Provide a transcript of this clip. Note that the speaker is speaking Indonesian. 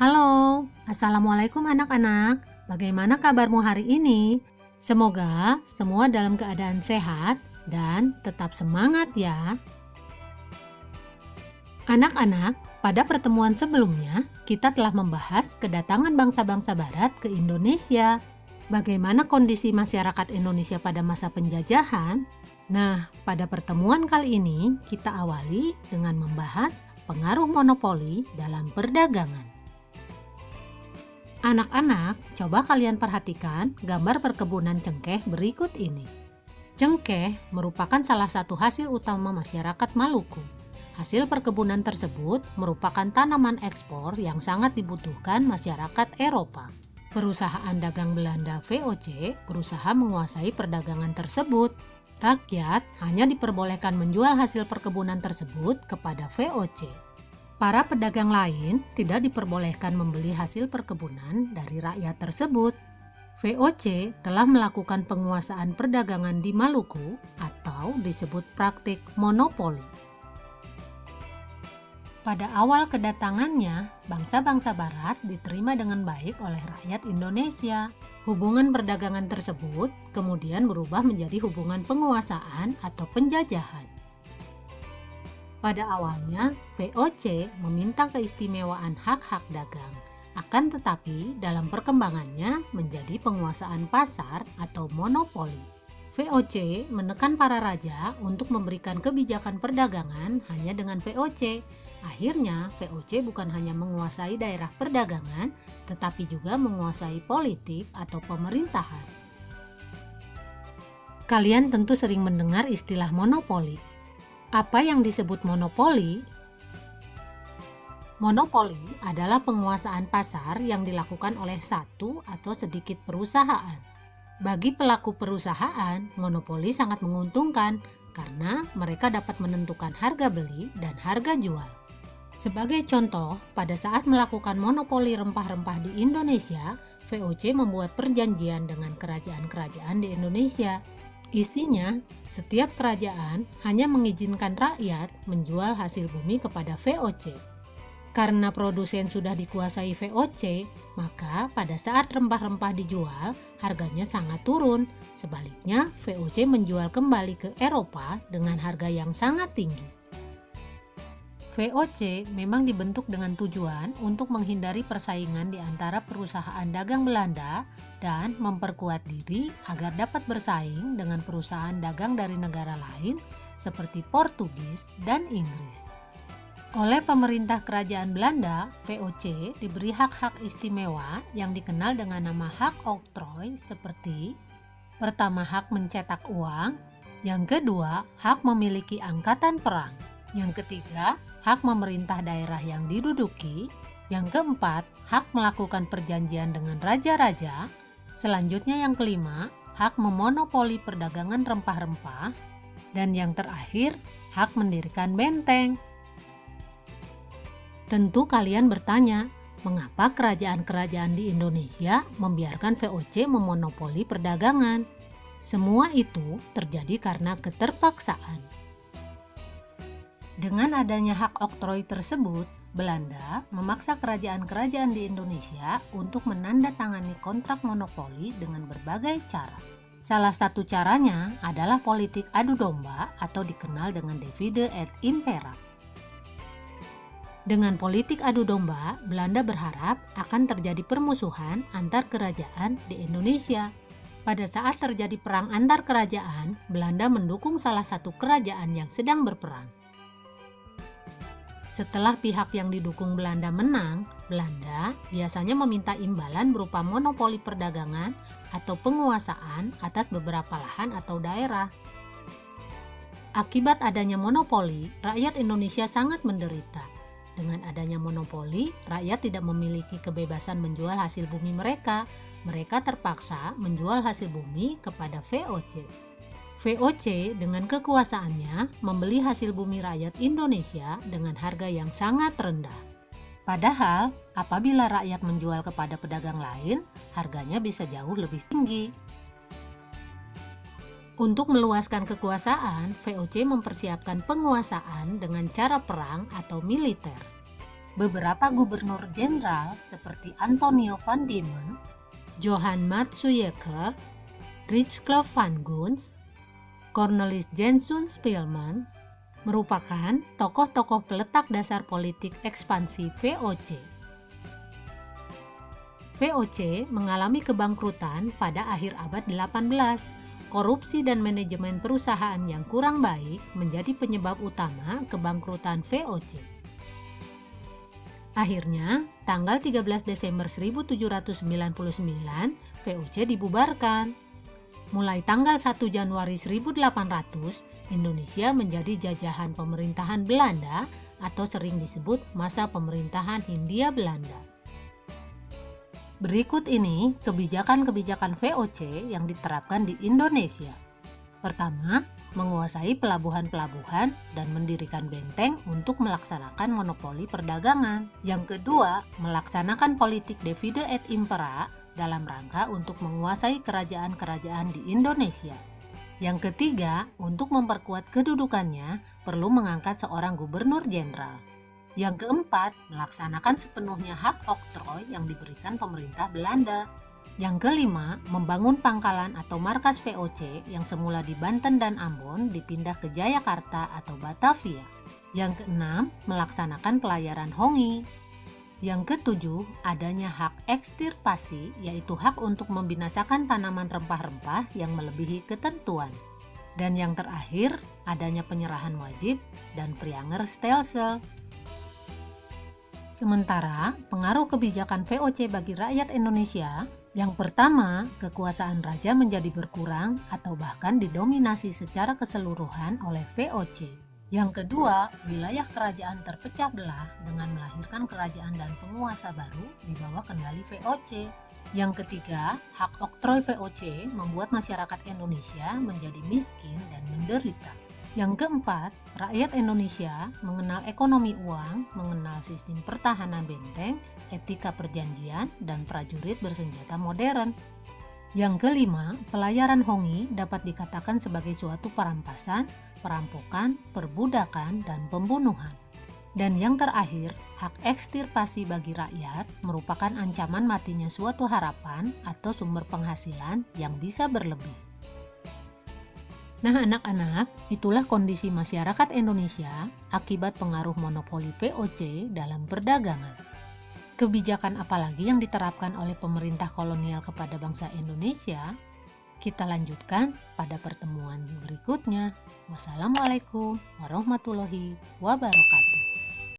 Halo, Assalamualaikum anak-anak. Bagaimana kabarmu hari ini? Semoga semua dalam keadaan sehat dan tetap semangat ya. Anak-anak, pada pertemuan sebelumnya kita telah membahas kedatangan bangsa-bangsa barat ke Indonesia. Bagaimana kondisi masyarakat Indonesia pada masa penjajahan? Nah, pada pertemuan kali ini kita awali dengan membahas pengaruh monopoli dalam perdagangan. Anak-anak, coba kalian perhatikan gambar perkebunan cengkeh berikut ini. Cengkeh merupakan salah satu hasil utama masyarakat Maluku. Hasil perkebunan tersebut merupakan tanaman ekspor yang sangat dibutuhkan masyarakat Eropa. Perusahaan dagang Belanda VOC berusaha menguasai perdagangan tersebut. Rakyat hanya diperbolehkan menjual hasil perkebunan tersebut kepada VOC. Para pedagang lain tidak diperbolehkan membeli hasil perkebunan dari rakyat tersebut. VOC telah melakukan penguasaan perdagangan di Maluku atau disebut praktik monopoli. Pada awal kedatangannya, bangsa-bangsa barat diterima dengan baik oleh rakyat Indonesia. Hubungan perdagangan tersebut kemudian berubah menjadi hubungan penguasaan atau penjajahan. Pada awalnya, VOC meminta keistimewaan hak-hak dagang, akan tetapi dalam perkembangannya menjadi penguasaan pasar atau monopoli. VOC menekan para raja untuk memberikan kebijakan perdagangan hanya dengan VOC. Akhirnya, VOC bukan hanya menguasai daerah perdagangan, tetapi juga menguasai politik atau pemerintahan. Kalian tentu sering mendengar istilah monopoli. Apa yang disebut monopoli? Monopoli adalah penguasaan pasar yang dilakukan oleh satu atau sedikit perusahaan. Bagi pelaku perusahaan, monopoli sangat menguntungkan karena mereka dapat menentukan harga beli dan harga jual. Sebagai contoh, pada saat melakukan monopoli rempah-rempah di Indonesia, VOC membuat perjanjian dengan kerajaan-kerajaan di Indonesia. Isinya, setiap kerajaan hanya mengizinkan rakyat menjual hasil bumi kepada VOC. Karena produsen sudah dikuasai VOC, maka pada saat rempah-rempah dijual, harganya sangat turun. Sebaliknya, VOC menjual kembali ke Eropa dengan harga yang sangat tinggi. VOC memang dibentuk dengan tujuan untuk menghindari persaingan di antara perusahaan dagang Belanda dan memperkuat diri agar dapat bersaing dengan perusahaan dagang dari negara lain seperti Portugis dan Inggris. Oleh pemerintah kerajaan Belanda, VOC diberi hak-hak istimewa yang dikenal dengan nama hak oktrooi seperti: pertama, hak mencetak uang; yang kedua, hak memiliki angkatan perang; yang ketiga, hak memerintah daerah yang diduduki; yang keempat, hak melakukan perjanjian dengan raja-raja; selanjutnya yang kelima, hak memonopoli perdagangan rempah-rempah; dan yang terakhir, hak mendirikan benteng. Tentu kalian bertanya, mengapa kerajaan-kerajaan di Indonesia membiarkan VOC memonopoli perdagangan? Semua itu terjadi karena keterpaksaan. Dengan adanya hak oktrooi tersebut, Belanda memaksa kerajaan-kerajaan di Indonesia untuk menandatangani kontrak monopoli dengan berbagai cara. Salah satu caranya adalah politik adu domba atau dikenal dengan divide et impera. Dengan politik adu domba, Belanda berharap akan terjadi permusuhan antar kerajaan di Indonesia. Pada saat terjadi perang antar kerajaan, Belanda mendukung salah satu kerajaan yang sedang berperang. Setelah pihak yang didukung Belanda menang, Belanda biasanya meminta imbalan berupa monopoli perdagangan atau penguasaan atas beberapa lahan atau daerah. Akibat adanya monopoli, rakyat Indonesia sangat menderita. Dengan adanya monopoli, rakyat tidak memiliki kebebasan menjual hasil bumi mereka. Mereka terpaksa menjual hasil bumi kepada VOC. VOC dengan kekuasaannya membeli hasil bumi rakyat Indonesia dengan harga yang sangat rendah. Padahal, apabila rakyat menjual kepada pedagang lain, harganya bisa jauh lebih tinggi. Untuk meluaskan kekuasaan, VOC mempersiapkan penguasaan dengan cara perang atau militer. Beberapa gubernur jenderal seperti Antonio van Diemen, Johan Matsuyker, Rijklof van Guns, Cornelis Jenson Spilman merupakan tokoh-tokoh peletak dasar politik ekspansi VOC. VOC mengalami kebangkrutan pada akhir abad 18. Korupsi dan manajemen perusahaan yang kurang baik menjadi penyebab utama kebangkrutan VOC. Akhirnya, tanggal 13 Desember 1799, VOC dibubarkan. Mulai tanggal 1 Januari 1800, Indonesia menjadi jajahan pemerintahan Belanda atau sering disebut masa pemerintahan Hindia Belanda. Berikut ini kebijakan-kebijakan VOC yang diterapkan di Indonesia. Pertama, menguasai pelabuhan-pelabuhan dan mendirikan benteng untuk melaksanakan monopoli perdagangan. Yang kedua, melaksanakan politik divide et impera dalam rangka untuk menguasai kerajaan-kerajaan di Indonesia. Yang ketiga, untuk memperkuat kedudukannya, perlu mengangkat seorang gubernur jenderal. Yang keempat, melaksanakan sepenuhnya hak oktroy yang diberikan pemerintah Belanda. Yang kelima, membangun pangkalan atau markas VOC yang semula di Banten dan Ambon dipindah ke Jayakarta atau Batavia. Yang keenam, melaksanakan pelayaran Hongi. Yang ketujuh, adanya hak ekstirpasi, yaitu hak untuk membinasakan tanaman rempah-rempah yang melebihi ketentuan. Dan yang terakhir, adanya penyerahan wajib dan Prianger Stelsel. Sementara pengaruh kebijakan VOC bagi rakyat Indonesia, yang pertama, kekuasaan raja menjadi berkurang atau bahkan didominasi secara keseluruhan oleh VOC. Yang kedua, wilayah kerajaan terpecah belah dengan melahirkan kerajaan dan penguasa baru di bawah kendali VOC. Yang ketiga, hak oktroy VOC membuat masyarakat Indonesia menjadi miskin dan menderita. Yang keempat, rakyat Indonesia mengenal ekonomi uang, mengenal sistem pertahanan benteng, etika perjanjian, dan prajurit bersenjata modern. Yang kelima, pelayaran Hongi dapat dikatakan sebagai suatu perampasan, perampokan, perbudakan, dan pembunuhan. Dan yang terakhir, hak ekstirpasi bagi rakyat merupakan ancaman matinya suatu harapan atau sumber penghasilan yang bisa berlebih. Nah anak-anak, itulah kondisi masyarakat Indonesia akibat pengaruh monopoli VOC dalam perdagangan. Kebijakan apalagi yang diterapkan oleh pemerintah kolonial kepada bangsa Indonesia? Kita lanjutkan pada pertemuan berikutnya. Wassalamualaikum warahmatullahi wabarakatuh.